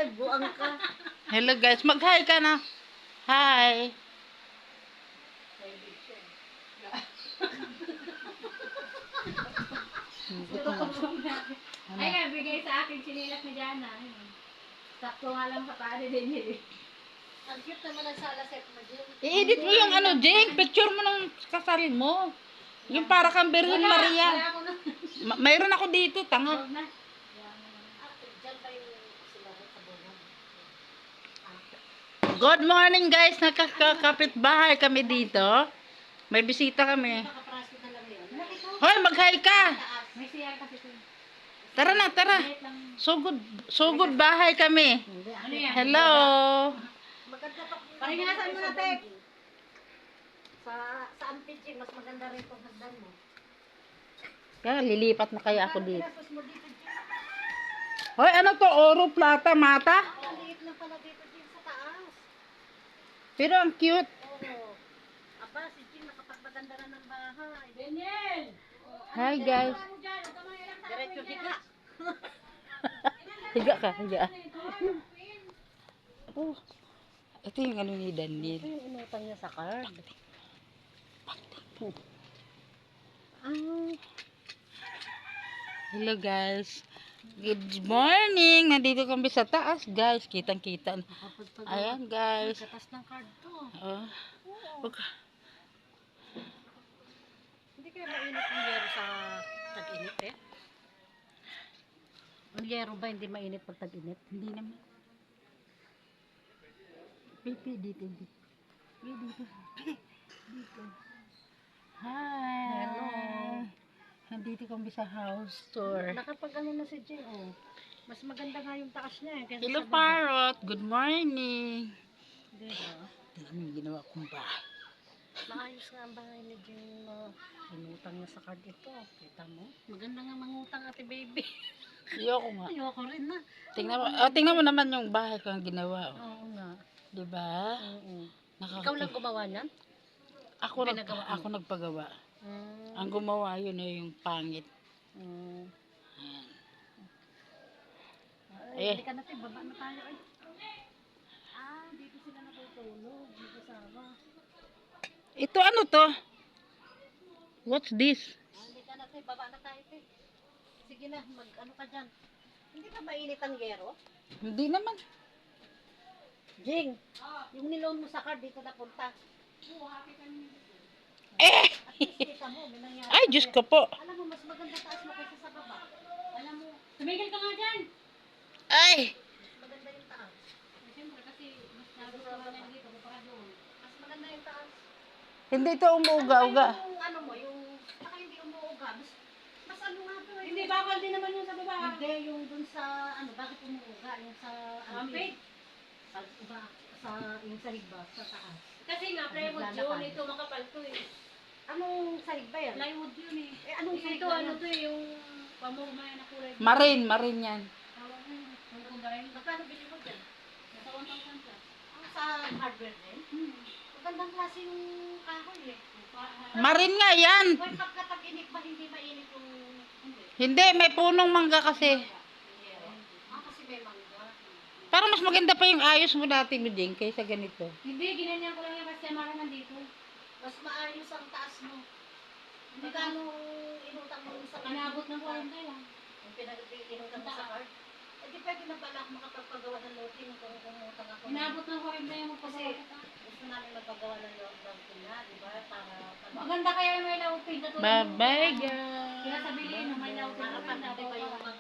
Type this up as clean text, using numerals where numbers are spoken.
Ay, buang ka. Hello guys, mag-hi ka na. Hi. Ay nga, bigay sa akin sinilas ni Jana. Sakto nga lang sa pare din eh. Ang cute naman ang salaset mo, Jim. I-edit mo yung ano, Jing. Picture mo ng kasal mo. Yung para kang Virgin Maria. Wala ako na. Mayroon ako dito, tanga. Huwag na. Diyan pa yung sila sa buwan. Good morning guys, nakakapit bahay kami dito. May bisita kami. Nakapraso na lang yun. Hoy, mag-hi ka. May CR kasi ito. Tara na, tara. Wait lang. So good bahay kami. Ano yan? Hello. Maganda pa. Paringinasan mo na, Tek. Sa Ampijing, mas maganda rin itong hagdan mo. Kaya lilipat na kaya ako dito. Pinasos mo dito, Jim. Hoy, ano to? Oro, plata, mata? Ang liit lang pala dito, Jim, sa taas. Pero ang cute. Oo. Aba, si Jim nakapagmaganda na ng bahay. Daniel! Hi guys. Diretso higa. Higa ka, higa. Oh, ito yung ano ni Daniel. Ito yung inutang niya sa card. Hello guys. Good morning. Nandito kami sa taas guys. Kitang-kita. Ayan guys. Katas ng card to. Oh. Okay. Hindi kaya mainit ang yero sa tag-init eh? Ang yero ba hindi mainit pag tag-init? Hindi naman. Pipi dito. Dito. Dito. Hi. Hello. Nandito kami sa house tour. Nakapag ano na si Jim, oh. Mas maganda nga yung taas niya eh. Kaysa Hello sa baba. Parrot. Good morning. Diba? Tingnan mo yung ginawa kong bahay. Maayos nga ang bahay ni Jim. Inutang niya sa card ito. Kita mo? Maganda nga mangutang, ate baby. Ayoko nga. Ayoko rin na. Tingnan mo naman yung bahay ko ang ginawa. Oh. Oo nga. Diba? Oo. Nakaka- Ikaw lang gumawa niyan? Pinagawa mo? Ako nagpagawa. Ang gumawa yun ay yung pangit. Mm. Ayan. Ay, hindi ka natin, baba na tayo eh. Dito sila natutulog, mag-asawa. Ito ano to? What's this? Hindi ka natin, baba na tayo eh. Sige na, mag-ano ka dyan. Hindi ka mainit ang gero? Hindi naman. Jing, yung niloan mo sa card dito na punta. Eh! At least kita mo, may nangyari. Ay, Diyos ko po. Alam mo, mas maganda taas mo kaysa sa baba. Alam mo, Tumigil ka nga dyan! Ay! mas maganda yung taas. Siyempre kasi mas nagustuhan niya dito para doon. Mas maganda yung taas. Hindi ito umuuga-uga. Yung ano mo, yung, saka hindi umuuga. Mas ano nga to eh. Hindi, bakal din naman yung sa baba. Hindi, yung dun sa, ano, bakit umuuga? Yung sa, Ampig? Sa iba, yung sa higba, sa taas. Kasi nga, plywood yun. Ito makapal to eh. Anong sahig ba yan? Plywood yun eh. Eh, anong sahig Ito ba ano yan? to eh, yung pamugmaya na kulay. Marin yan. Tawag na yun. Yung kumbahin. Magkano bili mo dyan? Nasa 1,000 ka. Ang sa hardware din? Magandang klase yung kahoy eh. Marin nga yan. Well, pagkatag init ba hindi mainit yung... Hindi. Hindi, may punong mangga kasi. Kasi may mangga. Parang mas maganda pa yung ayos mo dati mo din kaysa ganito. Hindi, ginanyan ko lang yan kasi amara nandito. Mas maayos ang taas mo. Hindi ka inutang mo sa card. Inabot ng 40 lang. Yung pinag-inutang mo sa card. Eh di pwede na pala ako makapagpagawa ng loading kung umutang ako. Inabot ng 40 yung Kasi magpagawa kita. gusto namin magpagawa ng loading na, di ba? Para Maganda kaya yung may laupin. Bye-bye guys. Kaya sabihin, may laupin. para pag di ba yung mga